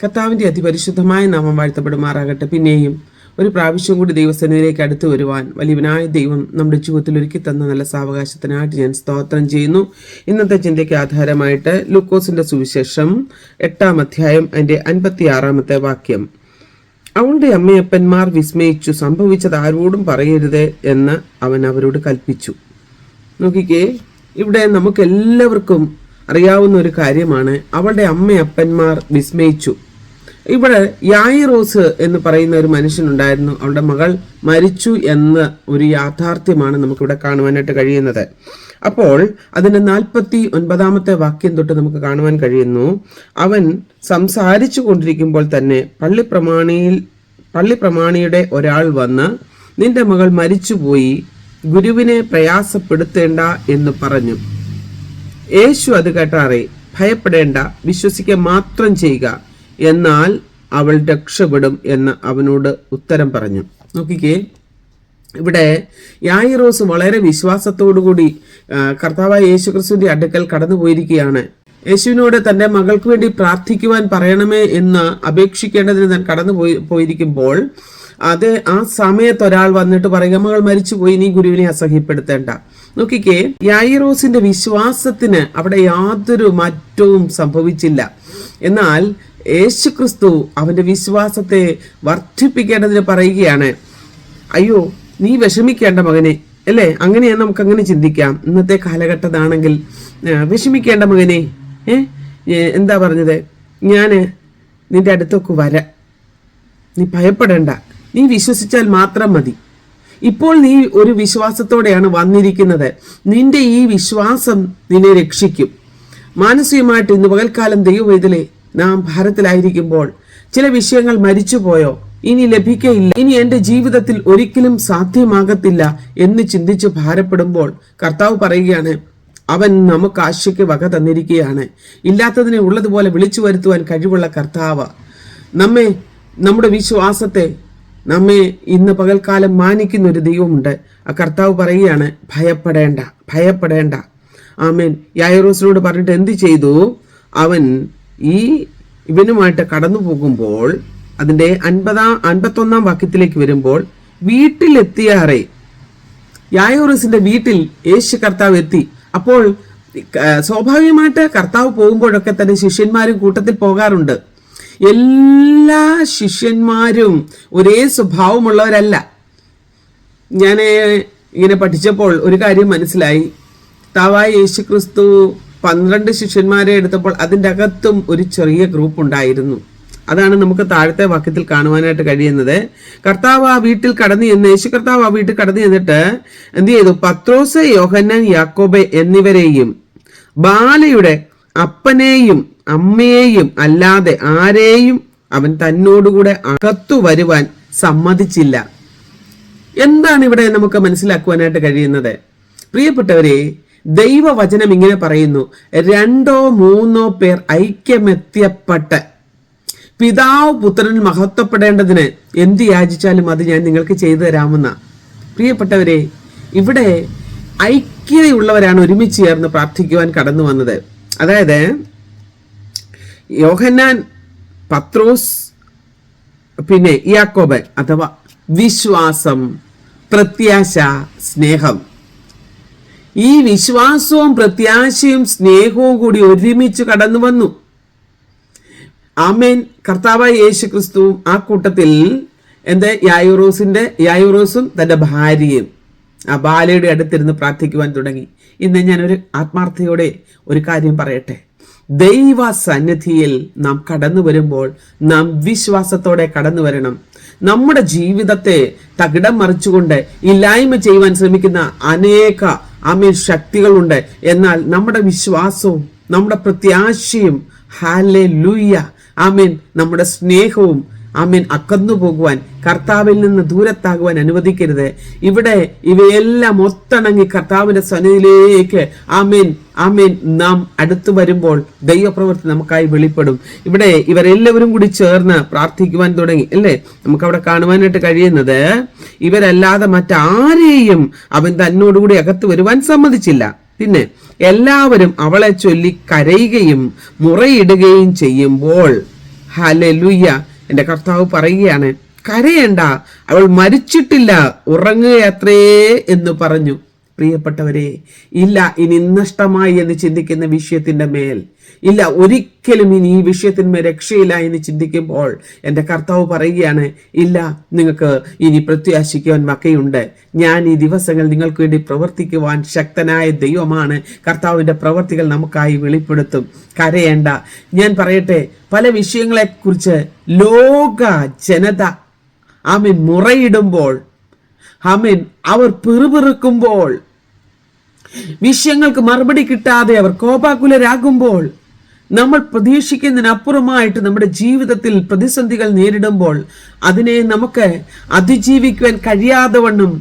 കർത്താവിൻ്റെ അതിപരിശുദ്ധമായ നാമം വാഴ്ത്തപ്പെടുമാറാകട്ടെ. പിന്നെയും ഒരു പ്രാവശ്യം കൂടി ദൈവസന്നിധിയിലേക്ക് അടുത്തു വരുവാൻ വലിയവനായ ദൈവം നമ്മുടെ ജീവിതത്തിൽ ഒരുക്കി തന്ന നല്ല സാവകാശത്തിനായിട്ട് ഞാൻ സ്തോത്രം ചെയ്യുന്നു. ഇന്നത്തെ ചിന്തയ്ക്ക് ആധാരമായിട്ട് ലൂക്കോസിന്റെ സുവിശേഷം 8-ാം അധ്യായം അതിന്റെ 56-ാമത്തെ വാക്യം. അവളുടെ അമ്മയപ്പന്മാർ വിസ്മയിച്ചു, സംഭവിച്ചത് ആരോടും പറയരുത് എന്ന് അവൻ അവരോട് കൽപ്പിച്ചു. നോക്കിക്കേ, ഇവിടെ നമുക്ക് എല്ലാവർക്കും അറിയാവുന്ന ഒരു കാര്യമാണ്. അവളുടെ അമ്മയപ്പന്മാർ വിസ്മയിച്ചു. ഇവിടെ യായിറോസ് എന്ന് പറയുന്ന ഒരു മനുഷ്യനുണ്ടായിരുന്നു. അവളുടെ മകൾ മരിച്ചു എന്ന ഒരു യാഥാർത്ഥ്യമാണ് നമുക്കിവിടെ കാണുവാനായിട്ട് കഴിയുന്നത്. അപ്പോൾ അതിന്റെ 49-ാമത്തെ വാക്യം തൊട്ട് നമുക്ക് കാണുവാൻ കഴിയുന്നു. അവൻ സംസാരിച്ചു കൊണ്ടിരിക്കുമ്പോൾ തന്നെ പള്ളിപ്രമാണിയുടെ ഒരാൾ വന്ന്, നിന്റെ മകൾ മരിച്ചുപോയി, ഗുരുവിനെ പ്രയാസപ്പെടുത്തേണ്ട എന്ന് പറഞ്ഞു. യേശു അത് കേട്ടാറെ, ഭയപ്പെടേണ്ട, വിശ്വസിക്കുക മാത്രം ചെയ്യുക, എന്നാൽ അവൾ രക്ഷപ്പെടും എന്ന് അവനോട് ഉത്തരം പറഞ്ഞു. നോക്കിക്കേ, ഇവിടെ യായിറോസ് വളരെ വിശ്വാസത്തോടുകൂടി കർത്താവായ യേശുക്രിസ്തുവിന്റെ അടുക്കൽ കടന്നുപോയിരിക്കുകയാണ്. യേശുവിനോട് തന്റെ മകൾക്ക് വേണ്ടി പ്രാർത്ഥിക്കുവാൻ പറയണമേ എന്ന് അപേക്ഷിക്കേണ്ടതിന് താൻ പോയിരിക്കുമ്പോൾ ആ സമയത്ത് ഒരാൾ വന്നിട്ട് പറയുക, മകൾ മരിച്ചുപോയി, നീ ഗുരുവിനെ അസഹ്യപ്പെടുത്തേണ്ട. നോക്കിക്കേ, യായിറോസിന്റെ വിശ്വാസത്തിന് അവിടെ യാതൊരു മാറ്റവും സംഭവിച്ചില്ല. എന്നാൽ യേശുക്രിസ്തു അവന്റെ വിശ്വാസത്തെ വർദ്ധിപ്പിക്കേണ്ടതിന് പറയുകയാണ്, അയ്യോ നീ വിഷമിക്കേണ്ട മകനെ, അല്ലേ? അങ്ങനെയാണ് നമുക്ക് അങ്ങനെ ചിന്തിക്കാം. ഇന്നത്തെ കാലഘട്ടത്താണെങ്കിൽ വിഷമിക്കേണ്ട മകനെ, എന്താ പറഞ്ഞത്, ഞാന് നിന്റെ അടുത്തൊക്കെ വരാം, നീ ഭയപ്പെടേണ്ട, നീ വിശ്വസിച്ചാൽ മാത്രം മതി. ഇപ്പോൾ നീ ഒരു വിശ്വാസത്തോടെയാണ് വന്നിരിക്കുന്നത്. നിന്റെ ഈ വിശ്വാസം നിന്നെ രക്ഷിക്കും. മാനസികമായിട്ട് ഇന്ന് പകൽക്കാലം ദൈവവേദലേ നാം ഭാരത്തിലായിരിക്കുമ്പോൾ, ചില വിഷയങ്ങൾ മരിച്ചുപോയോ, ഇനി ലഭിക്കയില്ല, ഇനി എൻ്റെ ജീവിതത്തിൽ ഒരിക്കലും സാധ്യമാകത്തില്ല എന്ന് ചിന്തിച്ച് ഭാരപ്പെടുമ്പോൾ കർത്താവ് പറയുകയാണ്, അവൻ നമുക്ക് ആശയ്ക്ക് വക തന്നിരിക്കുകയാണ്. ഇല്ലാത്തതിനെ ഉള്ളതുപോലെ വിളിച്ചു വരുത്തുവാൻ കഴിവുള്ള കർത്താവ് നമ്മുടെ വിശ്വാസത്തെ നമ്മെ ഇന്ന് പകൽക്കാലം മാനിക്കുന്ന ഒരു ദൈവമുണ്ട്. ആ കർത്താവ് പറയുകയാണ്, ഭയപ്പെടേണ്ട. ആമേൻ. യായിറോസിനോട് പറഞ്ഞിട്ട് എന്ത് ചെയ്തു? അവൻ ഇവനുമായിട്ട് കടന്നു പോകുമ്പോൾ അതിന്റെ 51-ാം വാക്യത്തിലേക്ക് വരുമ്പോൾ, വീട്ടിലെത്തിയാറേ, യായിറോസിന്റെ വീട്ടിൽ യേശു കർത്താവ് എത്തി. അപ്പോൾ സ്വാഭാവികമായിട്ട് കർത്താവ് പോകുമ്പോഴൊക്കെ തന്നെ ശിഷ്യന്മാരും കൂട്ടത്തിൽ പോകാറുണ്ട്. എല്ലാ ശിഷ്യന്മാരും ഒരേ സ്വഭാവമുള്ളവരല്ല. ഞാൻ ഇങ്ങനെ പഠിച്ചപ്പോൾ ഒരു കാര്യം മനസ്സിലായി. കർത്താവായ യേശുക്രിസ്തു 12 ശിഷ്യന്മാരെ എടുത്തപ്പോൾ അതിൻ്റെ അകത്തും ഒരു ചെറിയ ഗ്രൂപ്പ് ഉണ്ടായിരുന്നു. അതാണ് നമുക്ക് താഴത്തെ വാക്യത്തിൽ കാണുവാനായിട്ട് കഴിയുന്നത്. യേശു കർത്താവ് ആ വീട്ടിൽ കടന്നു ചെന്നിട്ട് എന്ത് ചെയ്തു? പത്രോസ്, യോഹന്നാൻ, യാക്കോബ് എന്നിവരെയും ബാലയുടെ അപ്പനെയും അമ്മയെയും അല്ലാതെ ആരെയും അവൻ തന്നോടുകൂടെ അകത്തു വരുവാൻ സമ്മതിച്ചില്ല. എന്താണ് ഇവിടെ നമുക്ക് മനസ്സിലാക്കുവാനായിട്ട് കഴിയുന്നത്? പ്രിയപ്പെട്ടവരെ, ദൈവവചനം ഇങ്ങനെ പറയുന്നു, 2-3 പേർ ഐക്യമെത്തിയപ്പെട്ട് പിതാവ് പുത്രനിൽ മഹത്വപ്പെടേണ്ടതിന് എന്ത് യാചിച്ചാലും അത് ഞാൻ നിങ്ങൾക്ക് ചെയ്തു തരാമെന്ന. പ്രിയപ്പെട്ടവരെ, ഇവിടെ ഐക്യതയുള്ളവരാണ് ഒരുമിച്ച് ചേർന്ന് പ്രാർത്ഥിക്കുവാൻ കടന്നു വന്നത്. അതായത് യോഹന്നാൻ, പത്രോസ്, പിന്നെ യാക്കോബ്, അഥവാ വിശ്വാസം, പ്രത്യാശ, സ്നേഹം. ഈ വിശ്വാസവും പ്രത്യാശയും സ്നേഹവും കൂടി ഒരുമിച്ച് കടന്നു വന്നു. ആമേൻ. കർത്താവായ യേശുക്രിസ്തുവും ആ കൂട്ടത്തിൽ യായിറോസും തന്റെ ഭാര്യയും ആ ബാലയുടെ അടുത്തിരുന്ന് പ്രാർത്ഥിക്കുവാൻ തുടങ്ങി. ഇന്ന് ഞാനൊരു ആത്മാർത്ഥയോടെ ഒരു കാര്യം പറയട്ടെ. ദൈവ സന്നിധിയിൽ നാം കടന്നു വരുമ്പോൾ നാം വിശ്വാസത്തോടെ കടന്നു വരണം. നമ്മുടെ ജീവിതത്തെ തകിടം മറിച്ചുകൊണ്ട് ഇല്ലായ്മ ചെയ്യുവാൻ ശ്രമിക്കുന്ന അനേക ശക്തികളുണ്ട്. എന്നാൽ നമ്മുടെ വിശ്വാസവും നമ്മുടെ പ്രത്യാശയും, ഹല്ലേലൂയ, ആമേൻ, നമ്മുടെ സ്നേഹവും അകന്നു പോകുവാൻ, കർത്താവിൽ നിന്ന് ദൂരത്താകുവാൻ അനുവദിക്കരുത്. ഇവിടെ ഇവയെല്ലാം ഒത്തിണങ്ങി കർത്താവിന്റെ സന്നിധിയിലേക്ക് നാം അടുത്തു വരുമ്പോൾ ദൈവപ്രവൃത്തി നമുക്കായി വെളിപ്പെടും. ഇവിടെ ഇവരെല്ലാവരും കൂടി ചേർന്ന് പ്രാർത്ഥിക്കുവാൻ തുടങ്ങി, അല്ലേ? നമുക്കവിടെ കാണുവാനായിട്ട് കഴിയുന്നത്, ഇവരല്ലാതെ മറ്റാരെയും അവൻ തന്നോടുകൂടി അകത്ത് വരുവാൻ സമ്മതിച്ചില്ല. പിന്നെ എല്ലാവരും അവളെ ചൊല്ലി കരയുകയും മുറയിടുകയും ചെയ്യുമ്പോൾ ഹല്ലേലൂയ. എൻ്റെ കർത്താവ് പറയുകയാണ്, കരയണ്ട, അവൾ മരിച്ചിട്ടില്ല, ഉറങ്ങുകയത്രേ എന്ന് പറഞ്ഞു. പ്രിയപ്പെട്ടവരെ, ഇല്ല ഇനി നഷ്ടമായി എന്ന് ചിന്തിക്കുന്ന വിഷയത്തിന്റെ മേൽ ഇല്ല, ഒരിക്കലും ഇനി ഈ വിഷയത്തിന്മേൽ രക്ഷയില്ല എന്ന് ചിന്തിക്കുമ്പോൾ എൻ്റെ കർത്താവ് പറയുകയാണ്, ഇല്ല, നിങ്ങൾക്ക് ഇനി പ്രത്യാശിക്കുവാൻ വകയുണ്ട്. ഞാൻ ഈ ദിവസങ്ങൾ നിങ്ങൾക്ക് വേണ്ടി പ്രവർത്തിക്കുവാൻ ശക്തനായ ദൈവമാണ്. കർത്താവിൻ്റെ പ്രവർത്തികൾ നമുക്കായി വെളിപ്പെടുത്തും. കരയേണ്ട. ഞാൻ പറയട്ടെ, പല വിഷയങ്ങളെക്കുറിച്ച് ലോക ജനത മുറയിടുമ്പോൾ, അവർ പിറുപിറുക്കുമ്പോൾ, വിഷയങ്ങൾക്ക് മറുപടി കിട്ടാതെ അവർ കോപാകുലരാകുമ്പോൾ, നമ്മൾ പ്രതീക്ഷിക്കുന്നതിനപ്പുറമായിട്ട് നമ്മുടെ ജീവിതത്തിൽ പ്രതിസന്ധികൾ നേരിടുമ്പോൾ, അതിനെ നമുക്ക് അതിജീവിക്കുവാൻ കഴിയാതെ വണ്ണം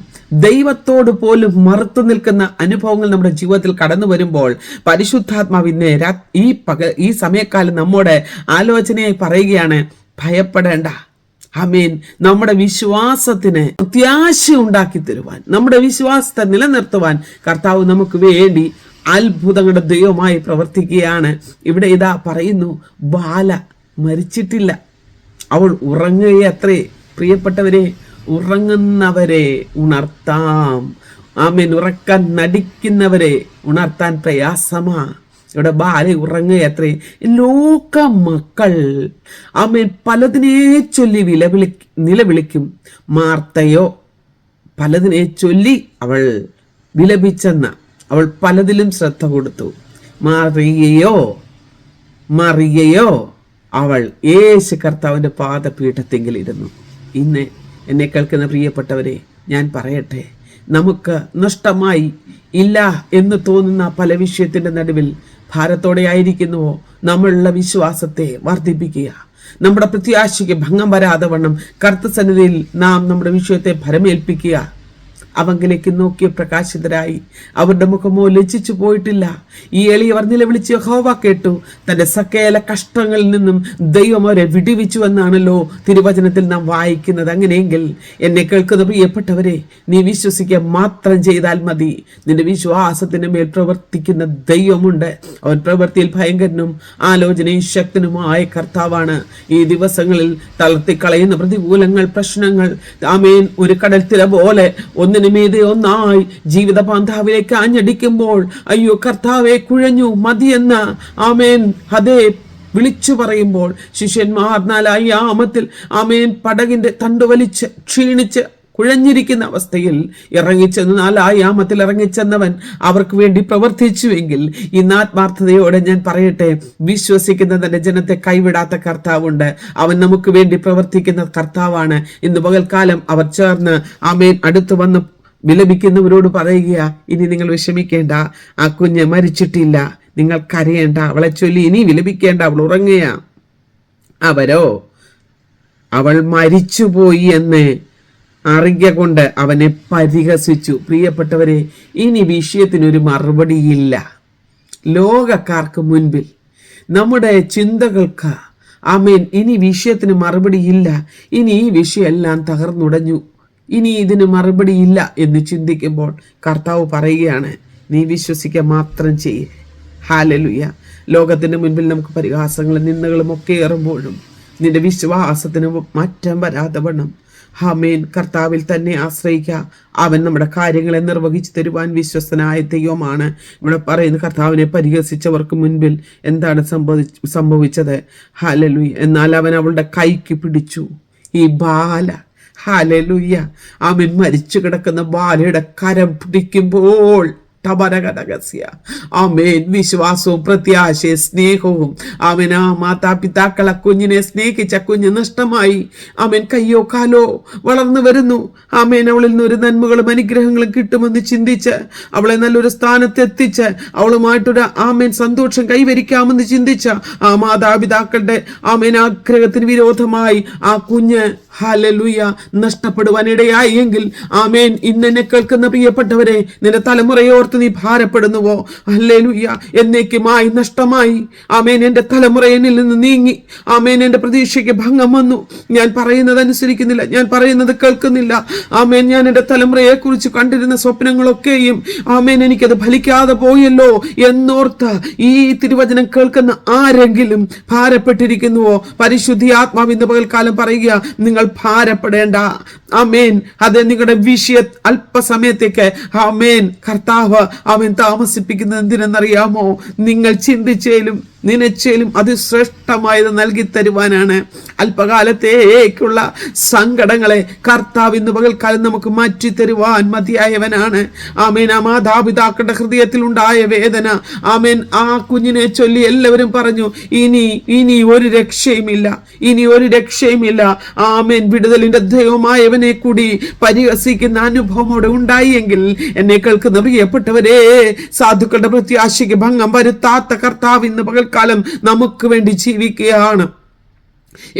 ദൈവത്തോട് പോലും മറുത്തു നിൽക്കുന്ന അനുഭവങ്ങൾ നമ്മുടെ ജീവിതത്തിൽ കടന്നു വരുമ്പോൾ, പരിശുദ്ധാത്മാവിനെ ഈ സമയക്കാലം നമ്മോട് ആലോചനയായി പറയുകയാണ്, ഭയപ്പെടേണ്ട. നമ്മുടെ വിശ്വാസത്തിന് പ്രത്യാശ ഉണ്ടാക്കി തരുവാൻ, നമ്മുടെ വിശ്വാസത്തെ നിലനിർത്തുവാൻ കർത്താവ് നമുക്ക് വേണ്ടി അത്ഭുതങ്ങളുടെ ദൈവമായി പ്രവർത്തിക്കുകയാണ്. ഇവിടെ ഇതാ പറയുന്നു, ബാല മരിച്ചിട്ടില്ല, അവൾ ഉറങ്ങുകയത്രേ. പ്രിയപ്പെട്ടവരെ, ഉറങ്ങുന്നവരെ ഉണർത്താം. ഉറക്കാൻ നടിക്കുന്നവരെ ഉണർത്താൻ പ്രയാസമാ. ഇവിടെ ബാല ഉറങ്ങുകയത്രേ. ലോക മക്കൾ പലതിനെ ചൊല്ലി നിലവിളിക്കും. മാർത്തയോ പലതിനെ ചൊല്ലി അവൾ വിലപിച്ചെന്ന, അവൾ പലതിലും ശ്രദ്ധ കൊടുത്തു. മറിയയോ അവൾ യേശു കർത്താവിന്റെ പാദപീഠത്തെങ്കിലിരുന്നു. ഇന്ന് എന്നെ കേൾക്കുന്ന പ്രിയപ്പെട്ടവരെ, ഞാൻ പറയട്ടെ, നമുക്ക് നഷ്ടമായി ഇല്ല എന്ന് തോന്നുന്ന പല വിഷയത്തിന്റെ നടുവിൽ ഭാരത്തോടെ ആയിരിക്കുന്നുവോ, നമ്മളുള്ള വിശ്വാസത്തെ വർദ്ധിപ്പിക്കുക. നമ്മുടെ പ്രത്യാശയ്ക്ക് ഭംഗം വരാതെ വണ്ണം കർത്തൃസന്നിധിയിൽ നാം നമ്മുടെ വിഷയത്തെ ഭരമേൽപ്പിക്കുക. അവങ്കിലേക്ക് നോക്കിയ പ്രകാശിതരായി, അവരുടെ മുഖമോ ലജ്ജിച്ചു പോയിട്ടില്ല. ഈ എളിയവർ നിലവിളിച്ച് യഹോവ കേട്ടു, തന്റെ സകല കഷ്ടങ്ങളിൽ നിന്നും ദൈവം അവരെ വിടുവിച്ചു എന്നാണല്ലോ തിരുവചനത്തിൽ നാം വായിക്കുന്നത്. അങ്ങനെയെങ്കിൽ എന്നെ കേൾക്കുന്ന പ്രിയപ്പെട്ടവരെ, നീ വിശ്വസിക്കുക മാത്രം ചെയ്താൽ മതി. നിന്റെ വിശ്വാസത്തിന്റെ മേൽ പ്രവർത്തിക്കുന്ന ദൈവമുണ്ട്. അവൻ പ്രവൃത്തിയിൽ ഭയങ്കരനും ആലോചനയും ശക്തനുമായ കർത്താവാണ്. ഈ ദിവസങ്ങളിൽ തളർത്തിക്കളയുന്ന പ്രതികൂലങ്ങൾ, പ്രശ്നങ്ങൾ ഒരു കടൽ തിര പോലെ ഒന്നിനു മീതെ ഒന്നായി ജീവിത പാന്താവിലേക്ക് ആഞ്ഞടിക്കുമ്പോൾ, അയ്യോ കർത്താവെ കുഴഞ്ഞു മതിയെന്ന അതേ വിളിച്ചു പറയുമ്പോൾ, ശിഷ്യന്മാർ 4 ആമത്തിൽ പടകിന്റെ തണ്ടുവലിച്ച് ക്ഷീണിച്ച് കുഴഞ്ഞിരിക്കുന്ന അവസ്ഥയിൽ ഇറങ്ങിച്ചെന്ന് 4 ആമത്തിൽ ഇറങ്ങിച്ചെന്നവൻ അവർക്ക് വേണ്ടി പ്രവർത്തിച്ചുവെങ്കിൽ, ഇന്ന് ആത്മാർത്ഥതയോടെ ഞാൻ പറയട്ടെ, വിശ്വസിക്കുന്ന തന്റെ ജനത്തെ കൈവിടാത്ത കർത്താവുണ്ട്. അവൻ നമുക്ക് വേണ്ടി പ്രവർത്തിക്കുന്ന കർത്താവാണ്. ഇന്ന് പകൽക്കാലം അവർ ചേർന്ന് അടുത്തു വന്ന് വിലപിക്കുന്നവരോട് പറയുക, ഇനി നിങ്ങൾ വിഷമിക്കേണ്ട, ആ കുഞ്ഞ് മരിച്ചിട്ടില്ല, നിങ്ങൾ കരയേണ്ട, അവളെ ചൊല്ലി ഇനി വിലപിക്കേണ്ട, അവൾ ഉറങ്ങുക. അവൾ മരിച്ചുപോയി എന്ന് അറിയ കൊണ്ട് അവനെ പരിഹസിച്ചു. പ്രിയപ്പെട്ടവരെ, ഇനി വിഷയത്തിനൊരു മറുപടിയില്ല. ലോകക്കാർക്ക് മുൻപിൽ, നമ്മുടെ ചിന്തകൾക്ക് ഇനി വിഷയത്തിന് മറുപടിയില്ല. ഇനി ഈ വിഷയമെല്ലാം തകർന്നുടഞ്ഞു, ഇനി ഇതിന് മറുപടിയില്ല എന്ന് ചിന്തിക്കുമ്പോൾ കർത്താവ് പറയുകയാണ്, നീ വിശ്വസിക്കുക മാത്രം ചെയ്യേ. ഹല്ലേലൂയ. ലോകത്തിന്റെ മുൻപിൽ നമുക്ക് പരിഹാസങ്ങളും നിന്ദകളും ഒക്കെ ഏറുമ്പോഴും നിന്റെ വിശ്വാസത്തിന് മാറ്റം വരാതെ വണ്ണം കർത്താവിൽ തന്നെ ആശ്രയിക്കുക. അവൻ നമ്മുടെ കാര്യങ്ങളെ നിർവഹിച്ചു തരുവാൻ വിശ്വസ്തനായ ദൈവമാണ്. ഇവിടെ പറയുന്ന, കർത്താവിനെ പരിഹസിച്ചവർക്ക് മുൻപിൽ എന്താണ് സംഭവിച്ചത്? ഹല്ലേലൂയ. എന്നാൽ അവൻ അവളുടെ കൈക്ക് പിടിച്ചു. ഈ ബാല, ഹല്ലേലൂയ, മരിച്ചു കിടക്കുന്ന ബാലയുടെ കരം പിടിക്കുമ്പോൾ വിശ്വാസവും പ്രത്യാശയും സ്നേഹവും മാതാപിതാക്കളെ കുഞ്ഞിനെ സ്നേഹിച്ച കുഞ്ഞ് നഷ്ടമായി. കയ്യോ കാലോ വളർന്നു വരുന്നു. അവളിൽ നിന്ന് ഒരു നന്മകളും അനുഗ്രഹങ്ങളും കിട്ടുമെന്ന് ചിന്തിച്ച് അവളെ നല്ലൊരു സ്ഥാനത്തെത്തിച്ച് അവളുമായിട്ടൊരു സന്തോഷം കൈവരിക്കാമെന്ന് ചിന്തിച്ച ആ മാതാപിതാക്കളുടെ ആഗ്രഹത്തിന് വിരോധമായി ആ കുഞ്ഞ് ഹല്ലേലൂയ നഷ്ടപ്പെടുവാനിടയായി എങ്കിൽ ആമേൻ, ഇന്നെന്നെ കേൾക്കുന്ന പ്രിയപ്പെട്ടവരെ, നിന്റെ തലമുറയോർത്ത് നീ ഭാരപ്പെടുന്നുവോ? ഹല്ലേലൂയ എന്നേക്കുമായി നഷ്ടമായി. ആമേൻ, എന്റെ തലമുറ എന്നിൽ നിന്ന് നീങ്ങി. ആമേൻ, എന്റെ പ്രതീക്ഷയ്ക്ക് ഭംഗം വന്നു. ഞാൻ പറയുന്നത് അനുസരിക്കുന്നില്ല, ഞാൻ പറയുന്നത് കേൾക്കുന്നില്ല. ആമേൻ, ഞാൻ എന്റെ തലമുറയെ കുറിച്ച് കണ്ടിരുന്ന സ്വപ്നങ്ങളൊക്കെയും ആമേൻ എനിക്കത് ഫലിക്കാതെ പോയല്ലോ എന്നോർത്ത് ഈ തിരുവചനം കേൾക്കുന്ന ആരെങ്കിലും ഭാരപ്പെട്ടിരിക്കുന്നുവോ? പരിശുദ്ധി ആത്മാവ് ഇന്ന് പകൽക്കാലം പറയുക, നിങ്ങൾ ഭാരപ്പെടേണ്ട. ആമേൻ, അത് നിങ്ങളുടെ വിഷയ അല്പസമയത്തേക്ക് ആമേൻ കർത്താവ് അവൻ താമസിപ്പിക്കുന്നത് എന്തിനെന്നറിയാമോ? നിങ്ങൾ ചിന്തിച്ചേലും നിനച്ചേലും അതിശ്രേഷ്ഠമായത് നൽകി തരുവാനാണ്. അല്പകാലത്തേക്കുള്ള സങ്കടങ്ങളെ കർത്താവ് ഇന്ന് പകൽക്കാലം നമുക്ക് മാറ്റി തരുവാൻ മതിയായവനാണ്. ആമേൻ, ആ മാതാപിതാക്കളുടെ ഹൃദയത്തിൽ ഉണ്ടായ വേദന, ആമേൻ, ആ കുഞ്ഞിനെ ചൊല്ലി എല്ലാവരും പറഞ്ഞു, ഇനി ഒരു രക്ഷയുമില്ല, ഇനി ഒരു രക്ഷയുമില്ല. ആമേൻ, വിടുതലിന്റെ ദൈവമായവനെ കൂടി പരിഹസിക്കുന്ന അനുഭവം അവിടെ ഉണ്ടായെങ്കിൽ എന്നെ കേൾക്കുന്ന പ്രിയപ്പെട്ടവരെ, സാധുക്കളുടെ പ്രത്യാശയ്ക്ക് ഭംഗം വരുത്താത്ത കർത്താവ് ഇന്ന് പകൽക്കാലം നമുക്ക് വേണ്ടി ജീവിക്കുകയാണ്.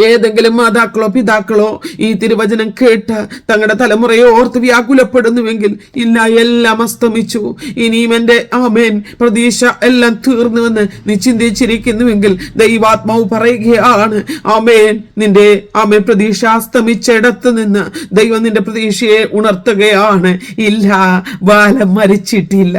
ഏതെങ്കിലും മാതാക്കളോ പിതാക്കളോ ഈ തിരുവചനം കേട്ട് തങ്ങളുടെ തലമുറയെ ഓർത്ത് വ്യാകുലപ്പെടുന്നുവെങ്കിൽ, ഇല്ല, എല്ലാം അസ്തമിച്ചു, ഇനിയും എന്റെ ആമേൻ പ്രതീക്ഷ എല്ലാം തീർന്നുവെന്ന് നീ ചിന്തിച്ചിരിക്കുന്നുവെങ്കിൽ ദൈവാത്മാവ് പറയുകയാണ്, ആമേൻ, നിന്റെ ആമേൻ പ്രതീക്ഷ അസ്തമിച്ചിടത്ത് നിന്ന് ദൈവം നിന്റെ പ്രതീക്ഷയെ ഉണർത്തുകയാണ്. ഇല്ല, ബാലം മരിച്ചിട്ടില്ല.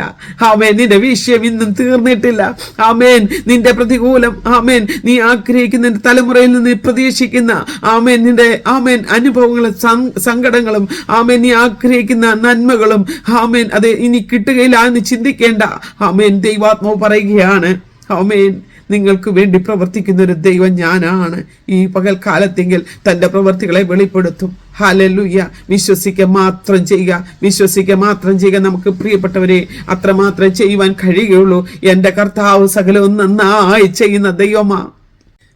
ആമേൻ, നിന്റെ വിഷയം ഇന്നും തീർന്നിട്ടില്ല. ആമേൻ, നിന്റെ പ്രതികൂലം, ആമേൻ, നീ ആഗ്രഹിക്കുന്ന തലമുറയിൽ നിന്ന് പ്രതീക്ഷിക്കുന്ന ആമേൻ നിന്റെ ആമേൻ അനുഭവങ്ങളും സങ്കടങ്ങളും ആമേൻ നീ ആഗ്രഹിക്കുന്ന നന്മകളും ആമേൻ അത് ഇനി കിട്ടുകയില്ല എന്ന് ചിന്തിക്കേണ്ട. ആമേൻ, ദൈവാത്മാവ് പറയുകയാണ്, ആമേൻ, നിങ്ങൾക്ക് വേണ്ടി പ്രവർത്തിക്കുന്ന ഒരു ദൈവം ഞാനാണ്. ഈ പകൽക്കാലത്തെങ്കിൽ തന്റെ പ്രവർത്തികളെ വെളിപ്പെടുത്തും. ഹല്ലേലൂയ. വിശ്വസിക്കുക മാത്രം ചെയ്യുക, വിശ്വസിക്കുക മാത്രം ചെയ്യുക. നമുക്ക് പ്രിയപ്പെട്ടവരെ അത്രമാത്രം ചെയ്യുവാൻ കഴിയുകയുള്ളൂ. എന്റെ കർത്താവ് സകലവും നന്നായി ചെയ്യുന്ന ദൈവമാ,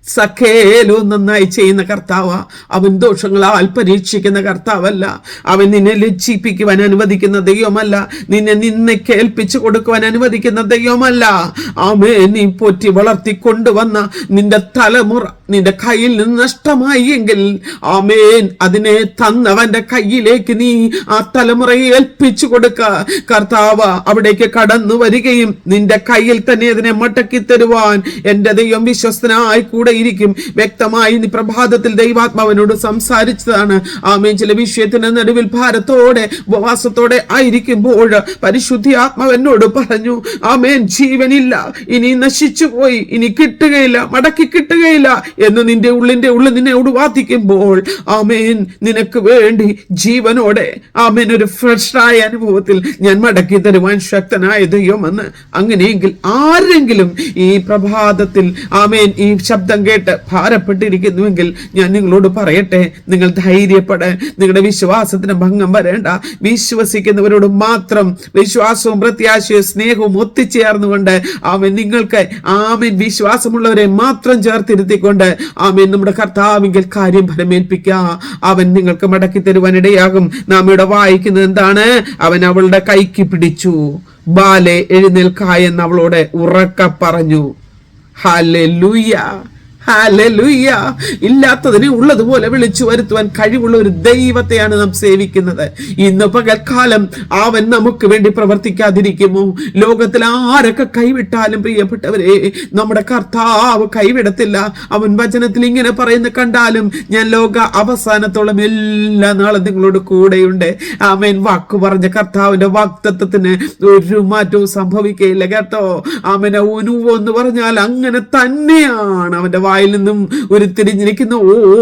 സകലവും നന്നായി ചെയ്യുന്ന കർത്താവ്. അവൻ ദോഷങ്ങളാൽ പരീക്ഷിക്കുന്ന കർത്താവല്ല. അവൻ നിന്നെ ലജ്ജിപ്പിക്കുവാൻ അനുവദിക്കുന്ന ദൈവമല്ല. നിന്നെ നിന്നയ്ക്ക് ഏൽപ്പിച്ചു കൊടുക്കുവാൻ അനുവദിക്കുന്ന ദൈവമല്ല. ആമേൻ, നീ പോറ്റി വളർത്തി കൊണ്ടുവന്ന നിന്റെ തലമുറ നിന്റെ കയ്യിൽ നിന്ന് നഷ്ടമായി എങ്കിൽ ആമേൻ അതിനെ തന്നവന്റെ കയ്യിലേക്ക് നീ ആ തലമുറയെ ഏൽപ്പിച്ചു കൊടുക്ക. കർത്താവ് അവിടേക്ക് കടന്നു വരികയും നിന്റെ കയ്യിൽ തന്നെ അതിനെ മടക്കി തരുവാൻ എന്റെ ദൈവം വിശ്വസ്തനായി കൂടെ ഇരിക്കും. വ്യക്തമായി നീ പ്രഭാതത്തിൽ ദൈവാത്മാവിനോട് സംസാരിച്ചതാണ്. ആമേൻ, ചില വിഷയത്തിന് നടുവിൽ ഭാരത്തോടെ ഉപവാസത്തോടെ ആയിരിക്കുമ്പോൾ പരിശുദ്ധി ആത്മാവ് എന്നോട് പറഞ്ഞു, ആമേൻ, ജീവനില്ല, ഇനി നശിച്ചു പോയി, ഇനി കിട്ടുകയില്ല, മടക്കി കിട്ടുകയില്ല എന്ന് നിന്റെ ഉള്ളിന്റെ ഉള്ളിൽ നിന്നോട് വാദിക്കുമ്പോൾ ആമേൻ നിനക്ക് വേണ്ടി ജീവനോടെ ആമേൻ ഒരു ഫ്രഷായ അനുഭവത്തിൽ ഞാൻ മടക്കി തരുവാൻ ശക്തനായ ദൈവമെന്ന്. അങ്ങനെയെങ്കിൽ ആരെങ്കിലും ഈ പ്രഭാതത്തിൽ ആമേൻ ഈ ശബ്ദം കേട്ട് ഭാരപ്പെട്ടിരിക്കുന്നുവെങ്കിൽ ഞാൻ നിങ്ങളോട് പറയട്ടെ, നിങ്ങൾ ധൈര്യപ്പെടാൻ, നിങ്ങളുടെ വിശ്വാസത്തിന് ഭംഗം വരേണ്ട. വിശ്വസിക്കുന്നവരോട് മാത്രം വിശ്വാസവും പ്രത്യാശയും സ്നേഹവും ഒത്തുചേർന്നുകൊണ്ട് ആമേൻ നിങ്ങൾക്ക് ആമേൻ വിശ്വാസമുള്ളവരെ മാത്രം ചേർത്തിരുത്തിക്കൊണ്ട് ആമേൻ നമ്മുടെ കർത്താവിങ്കിൽ കാര്യം ഫലമേൽപ്പിക്കുക. അവൻ നിങ്ങൾക്ക് മടക്കി തരുവാനിടയാകും. നാം ഇവിടെ വായിക്കുന്നത് എന്താണ്? അവൻ അവളുടെ കൈക്ക് പിടിച്ചു, ബാലെ എഴുന്നേൽക്ക എന്ന് അവളോട് ഉറക്കെ പറഞ്ഞു. Hallelujah, hallelujah. ഇല്ലാത്തതിനെ ഉള്ളതുപോലെ വിളിച്ചു വരുത്തുവാൻ കഴിവുള്ള ഒരു ദൈവത്തെയാണ് നാം സേവിക്കുന്നത്. ഇന്ന് പകൽക്കാലം അവൻ നമുക്ക് വേണ്ടി പ്രവർത്തിക്കാതിരിക്കുമോ? ലോകത്തിൽ ആരൊക്കെ കൈവിട്ടാലും പ്രിയപ്പെട്ടവരെ, നമ്മുടെ കർത്താവ് കൈവിടത്തില്ല. അവൻ വചനത്തിൽ ഇങ്ങനെ പറയുന്ന കണ്ടാലും ഞാൻ ലോക അവസാനത്തോളം എല്ലാ നാളും നിങ്ങളോട് കൂടെയുണ്ട്. ആമേൻ, വാക്കു പറഞ്ഞ കർത്താവിന്റെ വാഗ്ദത്തത്തിന് ഒരു മാറ്റവും സംഭവിക്കുകയില്ല കേട്ടോ. ആമേൻ, എന്ന് പറഞ്ഞാൽ അങ്ങനെ തന്നെയാണ്. അവന്റെ വായിൽ നിന്നും ഉരുത്തിരിഞ്ഞിരിക്കുന്ന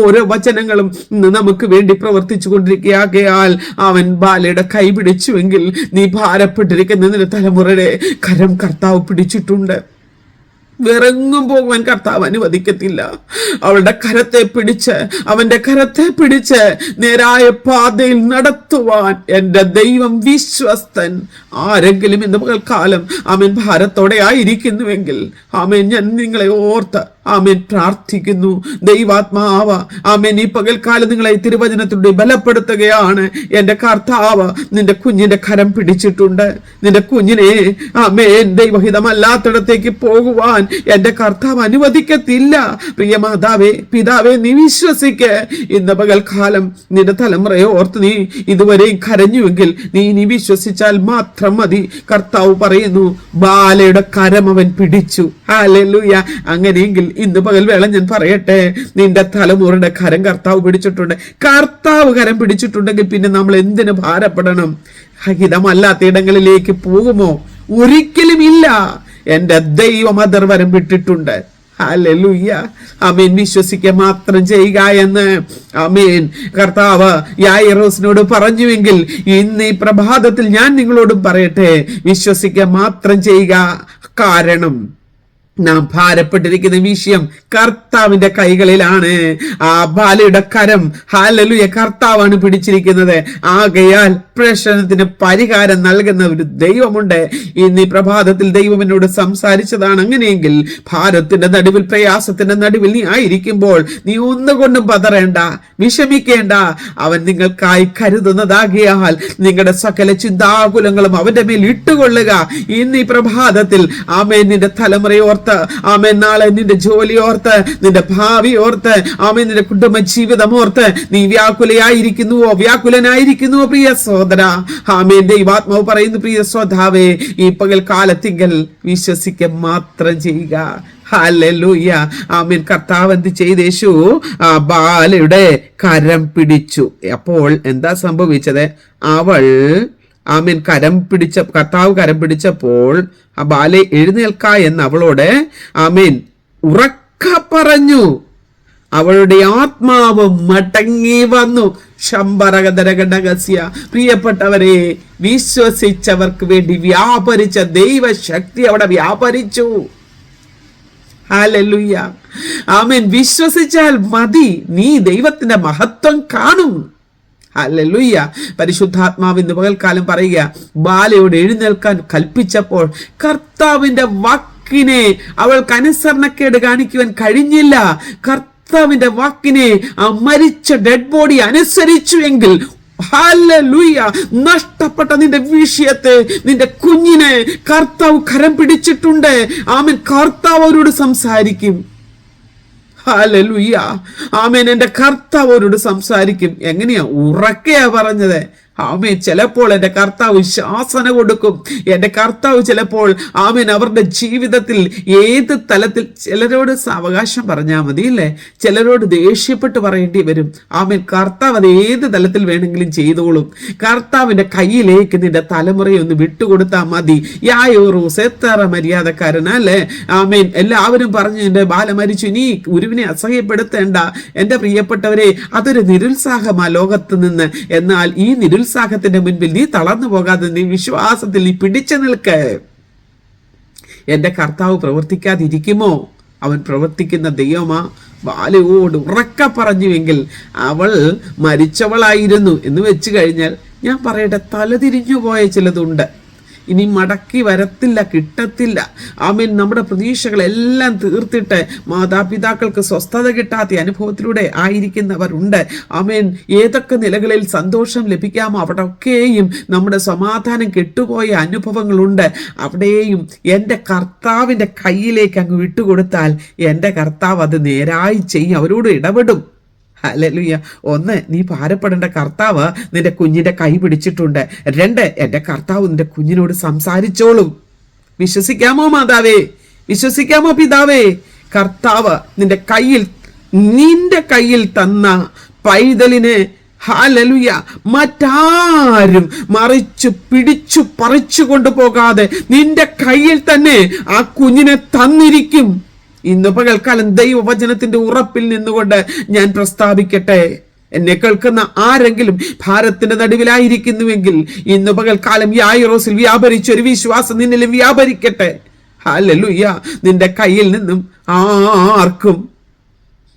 ഓരോ വചനങ്ങളും നമുക്ക് വേണ്ടി പ്രവർത്തിച്ചു കൊണ്ടിരിക്കുകയാൽ അവൻ ബാലയുടെ കൈ പിടിച്ചുവെങ്കിൽ നീ ഭാരപ്പെട്ടിരിക്കുന്ന തലമുറയുടെ കരം കർത്താവ് പിടിച്ചിട്ടുണ്ട്. വിറങ്ങും പോകുവാൻ കർത്താവ് അനുവദിക്കത്തില്ല. അവളുടെ കരത്തെ പിടിച്ച് അവന്റെ കരത്തെ പിടിച്ച് നേരായ പാതയിൽ നടത്തുവാൻ എന്റെ ദൈവം വിശ്വസ്തൻ. ആരെങ്കിലും ഇന്ന് പകൽക്കാലം ആമേൻ ഭാരത്തോടെ ആയിരിക്കുന്നുവെങ്കിൽ ആമേൻ ഞാൻ നിങ്ങളെ ഓർത്ത് ആമേൻ പ്രാർത്ഥിക്കുന്നു. ദൈവാത്മാവ് ആമേൻ ഈ പകൽക്കാലം നിങ്ങളെ തിരുവചനത്തിലൂടെ ബലപ്പെടുത്തുകയാണ്. എന്റെ കർത്താവ് നിന്റെ കുഞ്ഞിന്റെ കരം പിടിച്ചിട്ടുണ്ട്. നിന്റെ കുഞ്ഞിനെ ആമേൻ ദൈവഹിതമല്ലാത്തിടത്തേക്ക് പോകുവാൻ എന്റെ കർത്താവ് അനുവദിക്കത്തില്ല. പ്രിയ മാതാവേ, പിതാവേ, നീ വിശ്വസിക്ക്. ഇന്ന് പകൽക്കാലം നിന്റെ തലമുറയെ ഓർത്ത് നീ ഇതുവരെയും കരഞ്ഞുവെങ്കിൽ നീ വിശ്വസിച്ചാൽ മാത്രം മതി. കർത്താവ് പറയുന്നു, ബാലയുടെ കരം അവൻ പിടിച്ചു. ഹല്ലേലൂയ. അങ്ങനെയെങ്കിൽ ഇന്ന് പകൽ വേള ഞാൻ പറയട്ടെ, നിന്റെ തലമുറയുടെ കരം കർത്താവ് പിടിച്ചിട്ടുണ്ട്. കർത്താവ് കരം പിടിച്ചിട്ടുണ്ടെങ്കിൽ പിന്നെ നമ്മൾ എന്തിനു ഭാരപ്പെടണം? ഹിതമല്ലാത്ത ഇടങ്ങളിലേക്ക് പോകുമോ? ഒരിക്കലും ഇല്ല. എന്റെ ദൈവം അതിർവരം വിട്ടിട്ടുണ്ട്. ഹല്ലേലൂയ. ആമേൻ. വിശ്വസിക്കുക മാത്രം ചെയ്യുക എന്ന് ആമേൻ കർത്താവ് യായിറോസിനോട് പറഞ്ഞുവെങ്കിൽ ഇന്ന് ഈ പ്രഭാതത്തിൽ ഞാൻ നിങ്ങളോടും പറയട്ടെ, വിശ്വസിക്കുക മാത്രം ചെയ്യുക. കാരണം നാം ഭാരപ്പെട്ടിരിക്കുന്ന വിഷയം കർത്താവിന്റെ കൈകളിലാണ്. ആ ബാലയുടെ കരം ഹല്ലേലൂയ കർത്താവാണ് പിടിച്ചിരിക്കുന്നത്. ആകയാൽ പ്രശ്നത്തിന് പരിഹാരം നൽകുന്ന ഒരു ദൈവമുണ്ട്. ഇന്ന് ഈ പ്രഭാതത്തിൽ ദൈവം എന്നോട് സംസാരിച്ചതാണ്. അങ്ങനെയെങ്കിൽ ഭാരത്തിന്റെ നടുവിൽ, പ്രയാസത്തിന്റെ നടുവിൽ നീ ആയിരിക്കുമ്പോൾ നീ ഒന്നുകൊണ്ടും പതറേണ്ട, വിഷമിക്കേണ്ട. അവൻ നിങ്ങൾക്കായി കരുതുന്നതാകിയാൽ നിങ്ങളുടെ സകല ചിന്താകുലങ്ങളും അവന്റെ മേൽ ഇട്ടുകൊള്ളുക. ഇന്ന് ഈ പ്രഭാതത്തിൽ ആമേൻ നിന്റെ തലമുറയെ ഓർത്ത്, ആമേൻ നാളെ നിന്റെ ജോലി ഓർത്ത്, നിന്റെ ഭാവി ഓർത്ത്, ആമേൻ നിന്റെ കുടുംബ ജീവിതം ഓർത്ത് നീ വ്യാകുലനായിരിക്കുന്നുവോ പ്രിയ സഹോദര? ആമേൻ. ദൈവാത്മാവ് പറയുന്നു, പ്രിയ ശ്രോതാവേ, ഈ പകൽക്കാലത്തിങ്കൽ വിശ്വസിക്കുക മാത്രം ചെയ്യുക. ഹല്ലേലൂയ. ആമേൻ. കർത്താവ് എന്ത് ചെയ്തേശു? ആ ബാലയുടെ കരം പിടിച്ചു. അപ്പോൾ എന്താ സംഭവിച്ചത്? അവൾ ആമേൻ കർത്താവ് കരം പിടിച്ചപ്പോൾ ആ ബാലെ എഴുന്നേൽക്ക എന്ന് അവളോട് ആമേൻ ഉറക്ക പറഞ്ഞു. അവളുടെ ആത്മാവ് മടങ്ങി വന്നു. ശംബരകദരകടകസ്യ. പ്രിയപ്പെട്ടവരെ, വിശ്വസിച്ചവർക്ക് വേണ്ടി വ്യാപരിച്ച ദൈവശക്തി അവിടെ വ്യാപരിച്ചു. ഹല്ലേലൂയ. ആമേൻ. വിശ്വസിച്ചാൽ മതി, നീ ദൈവത്തിന്റെ മഹത്വം കാണും. ഹല്ലേലൂയ. പരിശുദ്ധാത്മാവ് ഇന്ന് പകൽക്കാലം പറയുക, ബാലയോട് എഴുന്നേൽക്കാൻ കൽപ്പിച്ചപ്പോൾ കർത്താവിന്റെ വാക്കിനെ അവൾക്ക് അനുസരണക്കേട് കാണിക്കുവാൻ കഴിഞ്ഞില്ല. കർത്താവിന്റെ വാക്കിനെ ആ മരിച്ച ഡെഡ് ബോഡി അനുസരിച്ചു എങ്കിൽ ഹല്ലേലൂയ, നഷ്ടപ്പെട്ട നിന്റെ വിഷയത്തെ, നിന്റെ കുഞ്ഞിനെ കർത്താവ് കരം പിടിച്ചിട്ടുണ്ട്. ആമേൻ. കർത്താവ് അവരോട് സംസാരിക്കും. ഹല്ലേലൂയ. ആമേൻ. എന്റെ കർത്താവ് അവരോട് സംസാരിക്കും. എങ്ങനെയാ? ഉറക്കെയാ പറഞ്ഞത്. ആമേൻ. ചിലപ്പോൾ എൻ്റെ കർത്താവ് ശാസന കൊടുക്കും. എൻ്റെ കർത്താവ് ചിലപ്പോൾ ആമേൻ അവരുടെ ജീവിതത്തിൽ ഏത് തലത്തിൽ, ചിലരോട് സാവകാശം പറഞ്ഞാൽ മതി അല്ലേ, ചിലരോട് ദേഷ്യപ്പെട്ട് പറയേണ്ടി വരും. ആമേൻ. കർത്താവ് അത് ഏത് തലത്തിൽ വേണമെങ്കിലും ചെയ്തോളും. കർത്താവിന്റെ കയ്യിലേക്ക് നിന്റെ തലമുറയെ ഒന്ന് വിട്ടുകൊടുത്താൽ മതി. യായോറൂസ് എത്ര മര്യാദക്കാരനല്ലേ. ആമേൻ. എല്ലാവരും പറഞ്ഞു എൻ്റെ ബാല മരിച്ചു, നീ ഗുരുവിനെ അസഹ്യപ്പെടുത്തേണ്ട. എൻ്റെ പ്രിയപ്പെട്ടവരെ, അതൊരു നിരുത്സാഹമാ ലോകത്ത് നിന്ന്. എന്നാൽ ഈ ഉത്സാഹത്തിന്റെ മുൻപിൽ നീ തളർന്നു പോകാതെ നീ വിശ്വാസത്തിൽ നീ പിടിച്ചു നിൽക്ക്. എന്റെ കർത്താവ് പ്രവർത്തിക്കാതിരിക്കുമോ? അവൻ പ്രവർത്തിക്കുന്ന ദൈവമാ. ബാലയോട് ഉറക്ക പറഞ്ഞുവെങ്കിൽ അവൾ മരിച്ചവളായിരുന്നു എന്ന് വെച്ച് കഴിഞ്ഞാൽ ഞാൻ പറയട്ടെ, തലതിരിഞ്ഞു പോയ ചിലതുണ്ട്. ഇനി മടക്കി വരത്തില്ല, കിട്ടത്തില്ല. ആമേൻ. നമ്മുടെ പ്രതീക്ഷകളെല്ലാം തീർത്തിട്ട് മാതാപിതാക്കൾക്ക് സ്വസ്ഥത കിട്ടാത്ത അനുഭവത്തിലൂടെ ആയിരിക്കുന്നവരുണ്ട്. ആമേൻ. ഏതൊക്കെ നിലകളിൽ സന്തോഷം ലഭിക്കാമോ അവിടെയൊക്കെയും നമ്മുടെ സമാധാനം കെട്ടുപോയ അനുഭവങ്ങളുണ്ട്. അവിടെയും എൻ്റെ കർത്താവിൻ്റെ കയ്യിലേക്ക് അങ്ങ് വിട്ടുകൊടുത്താൽ എൻ്റെ കർത്താവ് അത് നേരായി ചെയ്യും, അവരോട് ഇടപെടും. ഹല്ലേലൂയ. ഒന്ന്, നീ ഭാരപ്പെടേണ്ട, കർത്താവ് നിന്റെ കുഞ്ഞിന്റെ കൈ പിടിച്ചിട്ടുണ്ട്. രണ്ട്, എൻ്റെ കർത്താവ് നിന്റെ കുഞ്ഞിനോട് സംസാരിച്ചോളും. വിശ്വസിക്കാമോ മാതാവേ? വിശ്വസിക്കാമോ പിതാവേ? കർത്താവ് നിന്റെ കയ്യിൽ തന്ന പൈതലിനെ ഹല്ലേലൂയ മറ്റാരും പിടിച്ചു പറിച്ചു കൊണ്ടുപോകാതെ നിന്റെ കയ്യിൽ തന്നെ ആ കുഞ്ഞിനെ തന്നിരിക്കും. ഇന്ന് പകൽക്കാലം ദൈവവചനത്തിന്റെ ഉറപ്പിൽ നിന്നുകൊണ്ട് ഞാൻ പ്രസ്താവിക്കട്ടെ, എന്നെ കേൾക്കുന്ന ആരെങ്കിലും ഭാരത്തിന്റെ നടുവിലായിരിക്കുന്നുവെങ്കിൽ ഇന്ന് പകൽക്കാലം യായിറോസിൽ വ്യാപരിച്ച ഒരു വിശ്വാസം നിന്നിൽ വ്യാപരിക്കട്ടെ. ഹല്ലേലൂയ. നിന്റെ കയ്യിൽ നിന്നും ആർക്കും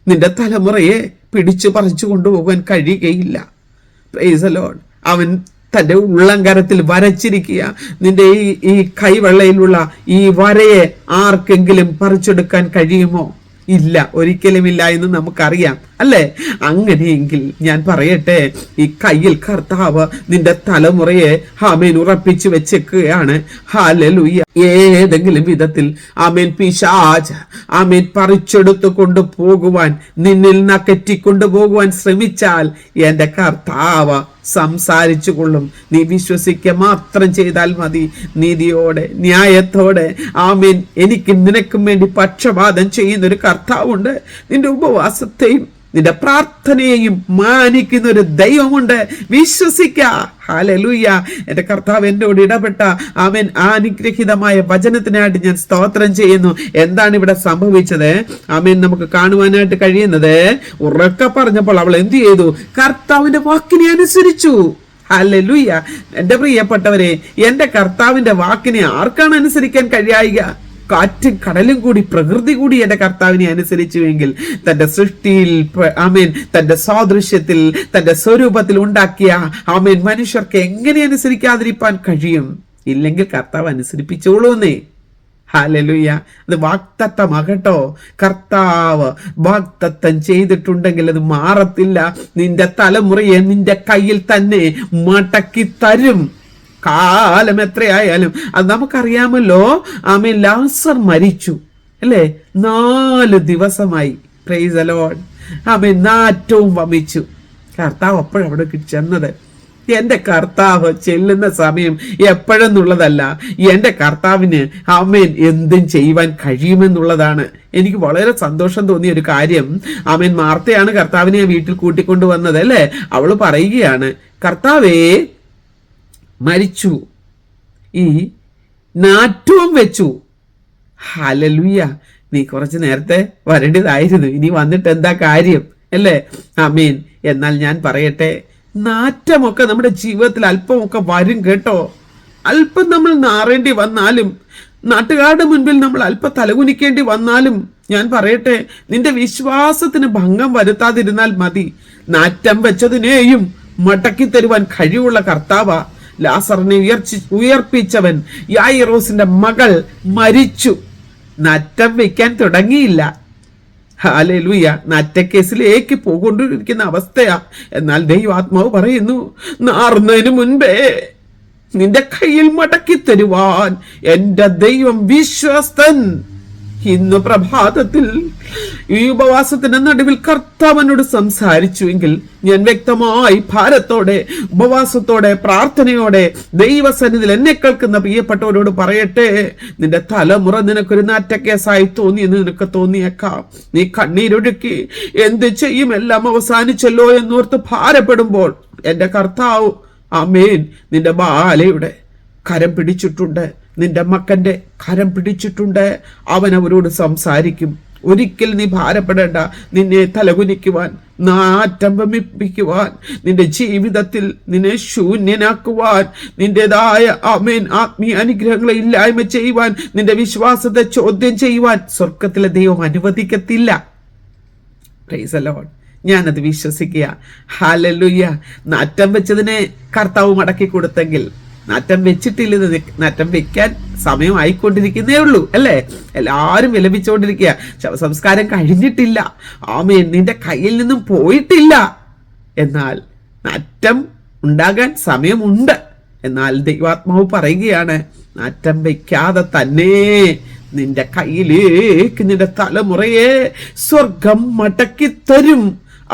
നിന്റെ തലമുറയെ പിടിച്ചു പറിച്ചു കൊണ്ടുപോകാൻ കഴിയുകയില്ല. Price the Lord. അവൻ തൻ്റെ ഉള്ളംകരത്തിൽ വരച്ചിരിക്കുക. നിന്റെ ഈ കൈവെള്ളയിലുള്ള ഈ വരയെ ആർക്കെങ്കിലും പറിച്ചെടുക്കാൻ കഴിയുമോ? ഇല്ല, ഒരിക്കലുമില്ല എന്ന് നമുക്കറിയാം അല്ലേ? അങ്ങനെയെങ്കിൽ ഞാൻ പറയട്ടെ, ഈ കയ്യിൽ കർത്താവ് നിന്റെ തലമുറയെ ആമേൻ ഉറപ്പിച്ചു വെച്ചേക്കുകയാണ്. ഹല്ലേലൂയ. ഏതെങ്കിലും വിധത്തിൽ ആമേൻ പിശാച് ആമേൻ പറിച്ചെടുത്തു കൊണ്ടുപോകുവാൻ, നിന്നിൽ നകറ്റിക്കൊണ്ടുപോകുവാൻ ശ്രമിച്ചാൽ എന്റെ കർത്താവ് സംസാരിച്ചു കൊള്ളും. നീ വിശ്വസിക്കുക മാത്രം ചെയ്താൽ മതി. നീതിയോടെ ന്യായത്തോടെ ആമേൻ എനിക്കും നിനക്കും വേണ്ടി പക്ഷപാതം ചെയ്യുന്ന ഒരു കർത്താവുണ്ട്. നിന്റെ ഉപവാസത്തെയും നിന്റെ പ്രാർത്ഥനയെയും മാനിക്കുന്ന ഒരു ദൈവമുണ്ട്. വിശ്വസിക്ക. ഹല്ലേലൂയ. എന്റെ കർത്താവ് എന്നോട് ഇടപെട്ട ആമേൻ അനുഗ്രഹീതമായ വചനത്തിനായിട്ട് ഞാൻ സ്തോത്രം ചെയ്യുന്നു. എന്താണ് ഇവിടെ സംഭവിച്ചത്? ആമേൻ നമുക്ക് കാണുവാനായിട്ട് കഴിയുന്നത്, ഉറക്കെ പറഞ്ഞപ്പോൾ അവൾ എന്ത് ചെയ്തു? കർത്താവിന്റെ വാക്കിനെ അനുസരിച്ചു. ഹല്ലേലൂയ. എന്റെ പ്രിയപ്പെട്ടവരെ, എന്റെ കർത്താവിന്റെ വാക്കിനെ ആർക്കാണ് അനുസരിക്കാൻ കഴിയുക? കാറ്റും കടലും കൂടി പ്രകൃതി കൂടി എന്റെ കർത്താവിനെ അനുസരിച്ചുവെങ്കിൽ തന്റെ സൃഷ്ടിയിൽ ആമേൻ തന്റെ സാദൃശ്യത്തിൽ തന്റെ സ്വരൂപത്തിൽ ഉണ്ടാക്കിയ ആമേൻ മനുഷ്യർക്ക് എങ്ങനെ അനുസരിക്കാതിരിക്കാൻ കഴിയും? ഇല്ലെങ്കിൽ കർത്താവ് അനുസരിപ്പിച്ചോളൂന്നേ. ഹല്ലേലൂയ. അത് വാഗ്ദത്തമാകട്ടോ. കർത്താവ് വാഗ്ദത്തം ചെയ്തിട്ടുണ്ടെങ്കിൽ അത് മാറത്തില്ല. നിന്റെ തലമുറയെ നിന്റെ കയ്യിൽ തന്നെ മടക്കി തരും. കാലം എത്രയായാലും. അത് നമുക്കറിയാമല്ലോ. ആമേൻ ലാസർ മരിച്ചു അല്ലേ? 4 ദിവസമായി. Praise the Lord. ആമേൻ നാറ്റവും വമിച്ചു. കർത്താവ് അപ്പോഴവിടെ ചെന്നത്. എന്റെ കർത്താവ് ചെല്ലുന്ന സമയം എപ്പോഴെന്നുള്ളതല്ല, എന്റെ കർത്താവിന് ആമേൻ എന്തും ചെയ്യുവാൻ കഴിയുമെന്നുള്ളതാണ്. എനിക്ക് വളരെ സന്തോഷം തോന്നിയ ഒരു കാര്യം, ആമേൻ മാർത്തയാണ് കർത്താവിനെ വീട്ടിൽ കൂട്ടിക്കൊണ്ടുവന്നത് അല്ലേ? അവള് പറയുകയാണ്, കർത്താവേ മരിച്ചു, ഈ നാറ്റവും വെച്ചു. ഹല്ലേലൂയ. നീ കുറച്ച് നേരത്തെ വരേണ്ടതായിരുന്നു, ഇനി വന്നിട്ട് എന്താ കാര്യം അല്ലേ? ആമേൻ. എന്നാൽ ഞാൻ പറയട്ടെ, നാറ്റമൊക്കെ നമ്മുടെ ജീവിതത്തിൽ അല്പമൊക്കെ വരും കേട്ടോ. അല്പം നമ്മൾ നാറേണ്ടി വന്നാലും, നാട്ടുകാരുടെ മുൻപിൽ നമ്മൾ അല്പം തലകുനിക്കേണ്ടി വന്നാലും, ഞാൻ പറയട്ടെ, നിന്റെ വിശ്വാസത്തിന് ഭംഗം വരുത്താതിരുന്നാൽ മതി. നാറ്റം വെച്ചതിനെയും മടക്കി തരുവാൻ കഴിവുള്ള കർത്താവ. ലാസറിനെ ഉയർപ്പിച്ചവൻ. യായിറോസിന്റെ മകൾ മരിച്ചു, നാറ്റം വെക്കാൻ തുടങ്ങിയില്ല. ഹല്ലേലൂയ. നാറ്റക്കേസിലേക്ക് പോകൊണ്ടിരിക്കുന്ന അവസ്ഥയാ. എന്നാൽ ദൈവാത്മാവ് പറയുന്നു, നാറുന്നതിന് മുൻപേ നിന്റെ കയ്യിൽ മടക്കി തരുവാൻ എന്റെ ദൈവം വിശ്വസ്തൻ. ഇന്ന് പ്രഭാതത്തിൽ ഈ ഉപവാസത്തിന്റെ നടുവിൽ കർത്താവിനോട് സംസാരിച്ചുവെങ്കിൽ ഞാൻ വ്യക്തമായി ഭാരത്തോടെ ഉപവാസത്തോടെ പ്രാർത്ഥനയോടെ ദൈവസന്നിധിയിൽ എന്നെ കേൾക്കുന്ന പ്രിയപ്പെട്ടവരോട് പറയട്ടെ, നിന്റെ തലമുറ നിനക്കൊരു നാറ്റക്കേസായി തോന്നിയെന്ന് നിനക്ക് തോന്നിയേക്കാം. നീ കണ്ണീരൊഴുക്കി എന്ത് ചെയ്യും, എല്ലാം അവസാനിച്ചല്ലോ എന്നോർത്ത് ഭാരപ്പെടുമ്പോൾ എന്റെ കർത്താവ് ആമേൻ നിന്റെ ബാലയുടെ കരം പിടിച്ചിട്ടുണ്ട്, നിന്റെ മക്കന്റെ കരം പിടിച്ചിട്ടുണ്ട്. അവൻ അവരോട് സംസാരിക്കും. ഒരിക്കൽ നീ ഭാരപ്പെടേണ്ട. നിന്നെ തലകുനിക്കുവാൻ, നാറ്റം വമിപ്പിക്കുവാൻ, നിന്റെ ജീവിതത്തിൽ നിന്നെ ശൂന്യനാക്കുവാൻ, നിന്റേതായ ആമേൻ ആത്മീയ അനുഗ്രഹങ്ങളെ ഇല്ലായ്മ ചെയ്യുവാൻ, നിന്റെ വിശ്വാസത്തെ ചോദ്യം ചെയ്യുവാൻ സ്വർഗത്തിലെ ദൈവം അനുവദിക്കത്തില്ല. Price the Lord. ഞാനത് വിശ്വസിക്കുക. ഹല്ലേലൂയ. നാറ്റം വെച്ചതിനെ കർത്താവ് മടക്കി കൊടുത്തെങ്കിൽ, നാറ്റം വെച്ചിട്ടില്ല, നാറ്റം വെക്കാൻ സമയമായിക്കൊണ്ടിരിക്കുന്നേ ഉള്ളൂ അല്ലേ? എല്ലാവരും വിലപിച്ചുകൊണ്ടിരിക്കുക. ശവസംസ്കാരം കഴിഞ്ഞിട്ടില്ല, ആമേൻ നിന്റെ കയ്യിൽ നിന്നും പോയിട്ടില്ല. എന്നാൽ നാറ്റം ഉണ്ടാകാൻ സമയമുണ്ട്. എന്നാൽ ദൈവാത്മാവ് പറയുകയാണ്, നാറ്റം വെക്കാതെ തന്നെ നിന്റെ കയ്യിലേക്ക് നിന്റെ തലമുറയെ സ്വർഗം മടക്കി തരും.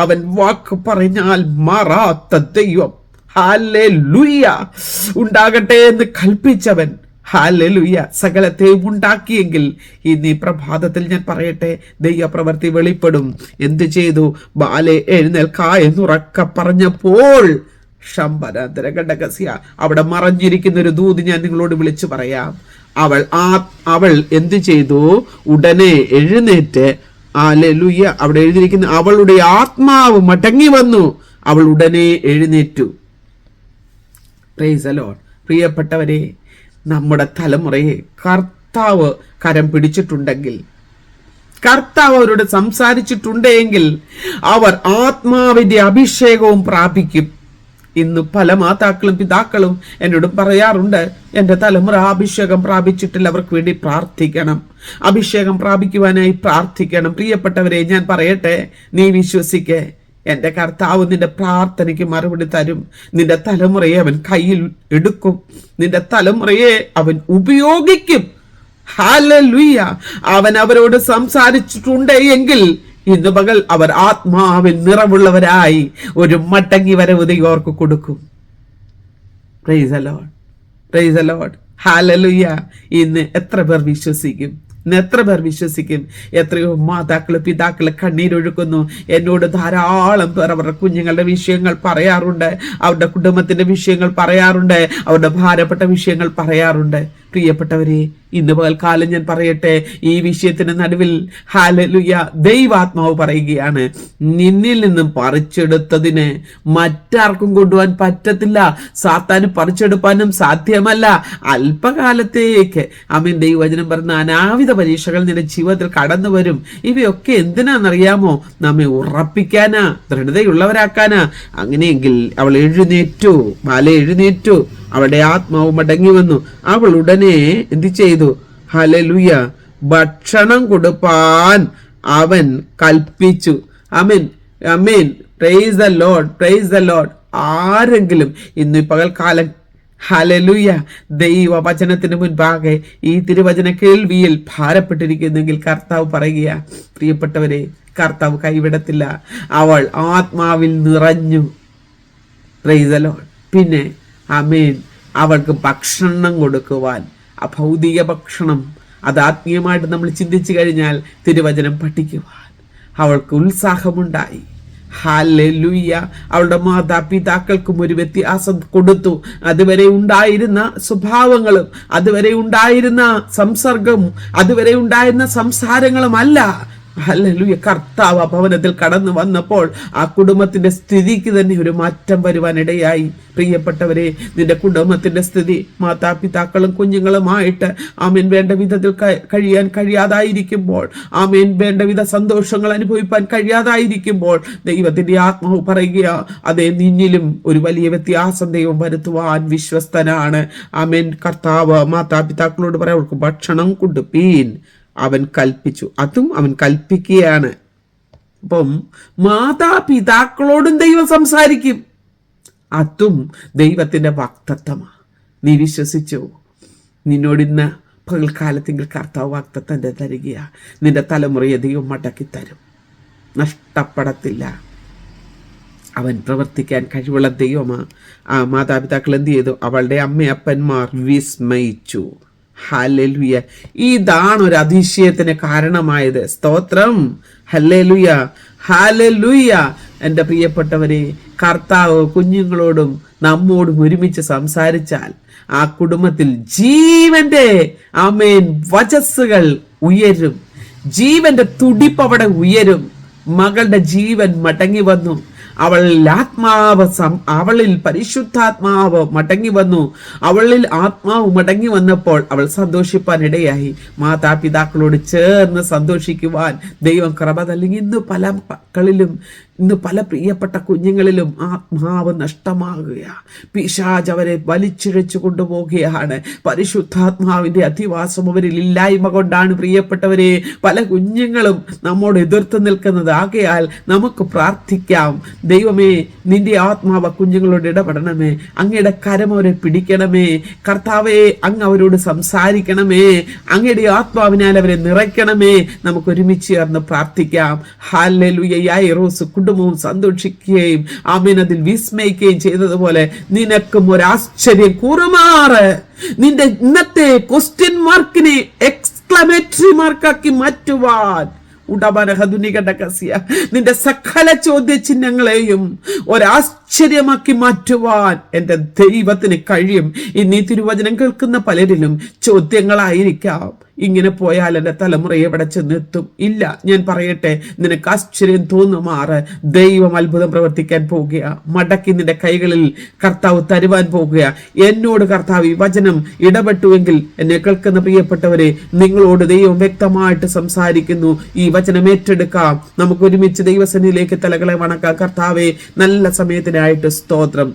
അവൻ വാക്ക് പറഞ്ഞാൽ മാറാത്ത ദൈവം. ഹല്ലേലൂയ. ഉണ്ടാകട്ടെ എന്ന് കൽപ്പിച്ചവൻ. ഹല്ലേലൂയ. സകലത്തെയും ഉണ്ടാക്കിയെങ്കിൽ ഇന്ന് ഈ പ്രഭാതത്തിൽ ഞാൻ പറയട്ടെ, ദൈവപ്രവൃത്തി വെളിപ്പെടും. എന്ത് ചെയ്തു? ബാലെ എഴുന്നേൽക്ക എന്നുറക്ക പറഞ്ഞപ്പോൾ ശംബരാന്തരകടകസ്യ, അവിടെ മറഞ്ഞിരിക്കുന്ന ഒരു ദൂത് ഞാൻ നിങ്ങളോട് വിളിച്ചു പറയാം. അവൾ എന്ത് ചെയ്തു? ഉടനെ എഴുന്നേറ്റ്. ഹല്ലേലൂയ. അവിടെ എഴുതിയിരിക്കുന്ന അവളുടെ ആത്മാവ് മടങ്ങി വന്നു, അവൾ ഉടനെ എഴുന്നേറ്റു. Price the Lord. പ്രിയപ്പെട്ടവരെ, നമ്മുടെ തലമുറയെ കർത്താവ് കരം പിടിച്ചിട്ടുണ്ടെങ്കിൽ, കർത്താവ് അവരോട് സംസാരിച്ചിട്ടുണ്ടെങ്കിൽ അവർ ആത്മാവിന്റെ അഭിഷേകവും പ്രാപിക്കും. ഇന്ന് പല മാതാക്കളും പിതാക്കളും എന്നോട് പറയാറുണ്ട്, എൻ്റെ തലമുറ അഭിഷേകം പ്രാപിച്ചിട്ടില്ല, അവർക്ക് വേണ്ടി പ്രാർത്ഥിക്കണം, അഭിഷേകം പ്രാപിക്കുവാനായി പ്രാർത്ഥിക്കണം. പ്രിയപ്പെട്ടവരെ, ഞാൻ പറയട്ടെ, നീ വിശ്വസിക്കേ, എൻ്റെ കർത്താവ് നിന്റെ പ്രാർത്ഥനയ്ക്ക് മറുപടി തരും. നിന്റെ തലമുറയെ അവൻ കയ്യിൽ എടുക്കും, നിന്റെ തലമുറയെ അവൻ ഉപയോഗിക്കും. ഹല്ലേലൂയ. അവൻ അവരോട് സംസാരിച്ചിട്ടുണ്ട് എങ്കിൽ ഇന്ന് പകൽ അവർ ആത്മാവിൽ നിറവുള്ളവരായി ഒരു മടങ്ങി വരവ് ദൈവം അവർക്ക് കൊടുക്കും. Price the Lord, praise the Lord, hallelujah. ഇന്ന് എത്ര പേർ വിശ്വസിക്കും? എത്ര പേർ വിശ്വസിക്കും? എത്രയോ മാതാക്കള് പിതാക്കള് കണ്ണീരൊഴുക്കുന്നു. എന്നോട് ധാരാളം പേർ അവരുടെ കുഞ്ഞുങ്ങളുടെ വിഷയങ്ങൾ പറയാറുണ്ട്, അവരുടെ കുടുംബത്തിന്റെ വിഷയങ്ങൾ പറയാറുണ്ട്, അവരുടെ ഭാരപ്പെട്ട വിഷയങ്ങൾ പറയാറുണ്ട്. പ്രിയപ്പെട്ടവരെ, ഇന്ന് പകൽക്കാലം ഞാൻ പറയട്ടെ, ഈ വിഷയത്തിന് നടുവിൽ ഹല്ലേലൂയ ദൈവാത്മാവ് പറയുകയാണ്, നിന്നിൽ നിന്നും പറിച്ചെടുത്തതിന് മറ്റാർക്കും കൊണ്ടുപോകാൻ പറ്റത്തില്ല, സാത്താന് പറിച്ചെടുപ്പാനും സാധ്യമല്ല. അല്പകാലത്തേക്ക് ആമേൻ ദൈവവചനം പറഞ്ഞ അനാവിധ പരീക്ഷകൾ നിന്റെ ജീവിതത്തിൽ കടന്നു വരും. ഇവയൊക്കെ എന്തിനാണെന്നറിയാമോ? നമ്മെ ഉറപ്പിക്കാനാ, ദൃഢതയുള്ളവരാക്കാനാ. അങ്ങനെയെങ്കിൽ അവൾ എഴുന്നേറ്റു, ബാല എഴുന്നേറ്റു, അവളുടെ ആത്മാവ് മടങ്ങി വന്നു. അവൾ ഉടനെ എന്ത് ചെയ്തു? ഹല്ലേലൂയ, ഭക്ഷണം കൊടുപ്പാൻ അവൻ കൽപ്പിച്ചു. Amen, amen, praise the Lord, praise the Lord. ആരെങ്കിലും ഇന്ന് പകൽക്കാലം ഹല്ലേലൂയ ദൈവവചനത്തിന് മുൻപാകെ ഈ തിരുവചന കേൾവിയിൽ ഭാരപ്പെട്ടിരിക്കുന്നെങ്കിൽ കർത്താവ് പറയുക, പ്രിയപ്പെട്ടവരെ, കർത്താവ് കൈവിടത്തില്ല. അവൾ ആത്മാവിൽ നിറഞ്ഞു. Price the Lord. പിന്നെ ആമേൻ, അവൾക്ക് ഭക്ഷണം കൊടുക്കുവാൻ, അഭൗതിക ഭക്ഷണം, അത് ആത്മീയമായിട്ട് നമ്മൾ ചിന്തിച്ചു കഴിഞ്ഞാൽ തിരുവചനം പഠിക്കുവാൻ അവൾക്ക് ഉത്സാഹമുണ്ടായി. ഹല്ലേലൂയ. അവളുടെ മാതാപിതാക്കൾക്കും ഒരു വ്യത്യാസം കൊടുത്തു. അതുവരെ ഉണ്ടായിരുന്ന സ്വഭാവങ്ങളും അതുവരെ ഉണ്ടായിരുന്ന സംസർഗവും അതുവരെ ഉണ്ടായിരുന്ന സംസാരങ്ങളും അല്ല. ഹല്ലേലൂയ. കർത്താവ് ഭവനത്തിൽ കടന്നു വന്നപ്പോൾ ആ കുടുംബത്തിന്റെ സ്ഥിതിക്ക് തന്നെ ഒരു മാറ്റം വരുവാനിടയായി. പ്രിയപ്പെട്ടവരെ, നിന്റെ കുടുംബത്തിന്റെ സ്ഥിതി മാതാപിതാക്കളും കുഞ്ഞുങ്ങളുമായിട്ട് ആമേൻ വേണ്ട വിധത്തിൽ കഴിയാൻ കഴിയാതായിരിക്കുമ്പോൾ, ആമേൻ വേണ്ട വിധ സന്തോഷങ്ങൾ അനുഭവിപ്പാൻ കഴിയാതായിരിക്കുമ്പോൾ, ദൈവത്തിന്റെ ആത്മാവ് പറയുക, അതേ നിന്നിലും ഒരു വലിയ വ്യത്യാസം ദൈവം വരുത്തുവാൻ വിശ്വസ്തനാണ്. ആമേൻ. കർത്താവ് മാതാപിതാക്കളോട് പറയാം, അവർക്ക് ഭക്ഷണം കൊടുപ്പീൻ അവൻ കൽപ്പിച്ചു. അതും അവൻ കൽപ്പിക്കുകയാണ്. അപ്പം മാതാപിതാക്കളോടും ദൈവം സംസാരിക്കും. അതും ദൈവത്തിന്റെ വാഗ്ദത്തമാണ്. നീ വിശ്വസിച്ചോ? നിന്നോട് ഇന്ന് പകൽക്കാലത്തെങ്കിൽ കർത്താവ് വാഗ്ദത്തം തരികയാ. നിന്റെ തലമുറയെ ദൈവം മടക്കി തരും, നഷ്ടപ്പെടത്തില്ല. അവൻ പ്രവർത്തിക്കാൻ കഴിവുള്ള ദൈവമാ. ആ മാതാപിതാക്കൾ എന്ത് ചെയ്തു? അവളുടെ അമ്മയപ്പന്മാർ വിസ്മയിച്ചു. ഹല്ലേലൂയ. ഇതാണ് ഒരു അതിശയത്തിന് കാരണമായത്. സ്തോത്രം. Hallelujah, hallelujah. എൻ്റെ പ്രിയപ്പെട്ടവരെ, കർത്താവ് കുഞ്ഞുങ്ങളോടും നമ്മോടും ഒരുമിച്ച് സംസാരിച്ചാൽ ആ കുടുംബത്തിൽ ജീവന്റെ ആമേൻ വചസ്സുകൾ ഉയരും, ജീവന്റെ തുടിപ്പ് അവിടെ ഉയരും. മകളുടെ ജീവൻ മടങ്ങി വന്നു. അവളിൽ പരിശുദ്ധാത്മാവ് മടങ്ങി വന്നു. അവളിൽ ആത്മാവ് മടങ്ങി വന്നപ്പോൾ അവൾ സന്തോഷിപ്പാൻ ഇടയായി. മാതാപിതാക്കളോട് ചേർന്ന് സന്തോഷിക്കുവാൻ ദൈവം കൃപ നൽകി. ഇന്ന് പല മക്കളിലും, ഇന്ന് പല പ്രിയപ്പെട്ട കുഞ്ഞുങ്ങളിലും ആത്മാവ് നഷ്ടമാകുകയാണ്. പിശാച് അവരെ വലിച്ചിഴച്ചു കൊണ്ടുപോവുകയാണ്. പരിശുദ്ധാത്മാവിന്റെ അധിവാസം അവരിൽ ഇല്ലായ്മ കൊണ്ടാണ് പ്രിയപ്പെട്ടവരെ പല കുഞ്ഞുങ്ങളും നമ്മോട് എതിർത്ത് നിൽക്കുന്നത്. ആകയാൽ നമുക്ക് പ്രാർത്ഥിക്കാം, ദൈവമേ, നിന്റെ ആത്മാവ് കുഞ്ഞുങ്ങളോട് ഇടപെടണമേ, അങ്ങയുടെ കരം അവരെ പിടിക്കണമേ. കർത്താവേ, അങ്ങ് അവരോട് സംസാരിക്കണമേ, അങ്ങയുടെ ആത്മാവിനാൽ അവരെ നിറയ്ക്കണമേ. നമുക്ക് ഒരുമിച്ച് ചേർന്ന് പ്രാർത്ഥിക്കാം. ഹല്ലേലൂയ. യായിറോസ് കുടുംബവും സന്തോഷിക്കുകയും ആമേൻ അതിൽ വിസ്മയിക്കുകയും ചെയ്തതുപോലെ നിനക്കും ഒരാശ്ചര്യം കൂറുമാറ്. നിന്റെ ഇന്നത്തെ ക്വസ്റ്റ്യൻ മാർക്കിനെ എക്സ്ക്ലമേറ്ററി മാർക്കാക്കി മാറ്റുവാൻ നിന്റെ സകല ചോദ്യചിഹ്നങ്ങളെയും ഒരാശ്ചര്യമാക്കി മാറ്റുവാൻ എൻ്റെ ദൈവത്തിന് കഴിയും. ഇന്നീ തിരുവചനം കേൾക്കുന്ന പലരിലും ചോദ്യങ്ങളായിരിക്കാം. ഇങ്ങനെ പോയാൽ എൻ്റെ തലമുറ എവിടെ ചെന്നെത്തും? ഇല്ല, ഞാൻ പറയട്ടെ, നിനക്ക് ആശ്ചര്യം തോന്നുമാറ് ദൈവം അത്ഭുതം പ്രവർത്തിക്കാൻ പോകുക. മടക്കി നിന്റെ കൈകളിൽ കർത്താവ് തരുവാൻ പോകുക. എന്നോട് കർത്താവ് ഈ വചനം ഇടപെട്ടുവെങ്കിൽ എന്നെ കേൾക്കുന്ന പ്രിയപ്പെട്ടവരെ, നിങ്ങളോട് ദൈവം വ്യക്തമായിട്ട് സംസാരിക്കുന്നു. ഈ വചനം ഏറ്റെടുക്കാം. നമുക്ക് ഒരുമിച്ച് ദൈവസന്നിധിയിലേക്ക് തലകളെ വണക്കാം. കർത്താവെ, നല്ല സമയത്തിനായിട്ട് സ്തോത്രം.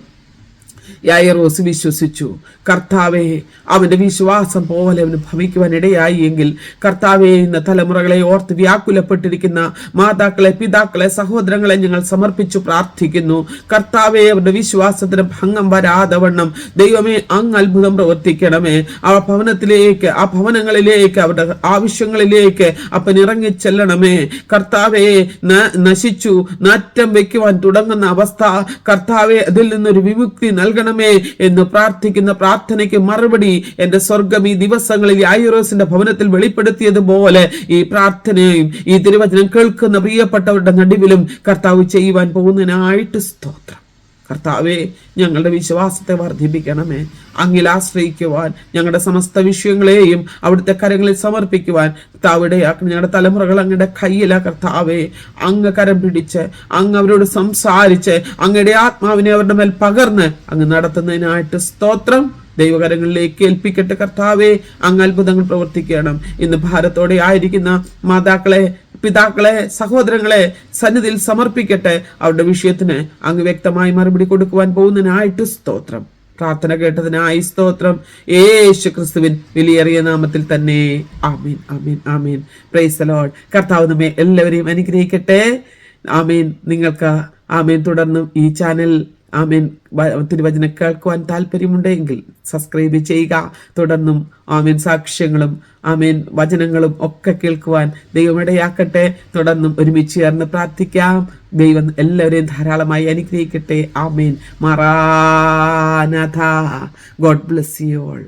യായിറോസ് വിശ്വസിച്ചു. കർത്താവെ, അവന്റെ വിശ്വാസം പോലെ അവന് ഭവിക്കുവാൻ ഇടയായി എങ്കിൽ കർത്താവെ, ഇന്ന് തലമുറകളെ ഓർത്ത് വ്യാകുലപ്പെട്ടിരിക്കുന്ന മാതാക്കളെ, പിതാക്കളെ, സഹോദരങ്ങളെ ഞങ്ങൾ സമർപ്പിച്ചു പ്രാർത്ഥിക്കുന്നു. കർത്താവെ, അവരുടെ വിശ്വാസത്തിന് ഭംഗം വരാതെ വണ്ണം ദൈവമേ അങ്ങ് അത്ഭുതം പ്രവർത്തിക്കണമേ. ആ ഭവനത്തിലേക്ക്, ആ ഭവനങ്ങളിലേക്ക്, അവരുടെ ആവശ്യങ്ങളിലേക്ക് അപ്പൻ ഇറങ്ങി ചെല്ലണമേ. കർത്താവെ, നശിച്ചു നാറ്റം വെക്കുവാൻ തുടങ്ങുന്ന അവസ്ഥ കർത്താവെ, അതിൽ നിന്നൊരു വിമുക്തി നൽകണമേ എന്ന് പ്രാർത്ഥിക്കുന്ന പ്രാർത്ഥനയ്ക്ക് മറുപടി എന്റെ സ്വർഗം ഈ ദിവസങ്ങളിൽ യായിറോസിന്റെ ഭവനത്തിൽ വെളിപ്പെടുത്തിയതുപോലെ ഈ പ്രാർത്ഥനയും ഈ തിരുവചനം കേൾക്കുന്ന പ്രിയപ്പെട്ടവരുടെ നടുവിലും കർത്താവ് ചെയ്യുവാൻ പോകുന്നതിനായിട്ട് സ്തോത്രം. കർത്താവെ, ഞങ്ങളുടെ വിശ്വാസത്തെ വർദ്ധിപ്പിക്കണമേ. അങ്ങിൽ ആശ്രയിക്കുവാൻ, ഞങ്ങളുടെ സമസ്ത വിഷയങ്ങളെയും അവിടുത്തെ കരങ്ങളിൽ സമർപ്പിക്കുവാൻ കർത്താവിടെയാക്കണം. ഞങ്ങളുടെ തലമുറകൾ അങ്ങയുടെ കയ്യില കർത്താവെ. അങ്ങ് കരം പിടിച്ച്, അങ്ങ് അവരോട് സംസാരിച്ച്, അങ്ങയുടെ ആത്മാവിനെ അവരുടെ മേൽ പകർന്ന് അങ്ങ് നടത്തുന്നതിനായിട്ട് സ്തോത്രം. ദൈവകരങ്ങളിലേക്ക് ഏൽപ്പിക്കട്ടെ കർത്താവെ. അങ്ങ് അത്ഭുതങ്ങൾ പ്രവർത്തിക്കണം. ഇന്ന് ഭാരത്തോടെ ആയിരിക്കുന്ന മാതാക്കളെ, പിതാക്കളെ, സഹോദരങ്ങളെ സന്നിധിയിൽ സമർപ്പിക്കട്ടെ. അവരുടെ വിഷയത്തിന് അങ്ങ് വ്യക്തമായി മറുപടി കൊടുക്കുവാൻ പോകുന്നതിനായിട്ട് സ്തോത്രം. പ്രാർത്ഥന കേട്ടതിനായി സ്തോത്രം. യേശു ക്രിസ്തുവിൻ വിലയേറിയ നാമത്തിൽ തന്നെ. ആമീൻ, ആമീൻ, ആമീൻ. Praise the Lord. കർത്താവ് നമ്മെ എല്ലാവരെയും അനുഗ്രഹിക്കട്ടെ. ആമീൻ. നിങ്ങൾക്ക് ആമീൻ തുടർന്നും ഈ ചാനൽ ആമീൻ തിരുവചനം കേൾക്കുവാൻ താല്പര്യമുണ്ടെങ്കിൽ സബ്സ്ക്രൈബ് ചെയ്യുക. തുടർന്നും ആമീൻ സാക്ഷ്യങ്ങളും ആമീൻ വചനങ്ങളും ഒക്കെ കേൾക്കുവാൻ ദൈവം ഇടയാക്കട്ടെ. തുടർന്നും ഒരുമിച്ച് ചേർന്ന് പ്രാർത്ഥിക്കാം. ദൈവം എല്ലാവരെയും ധാരാളമായി അനുഗ്രഹിക്കട്ടെ. ആമീൻ. മറാനാഥ. God bless you all.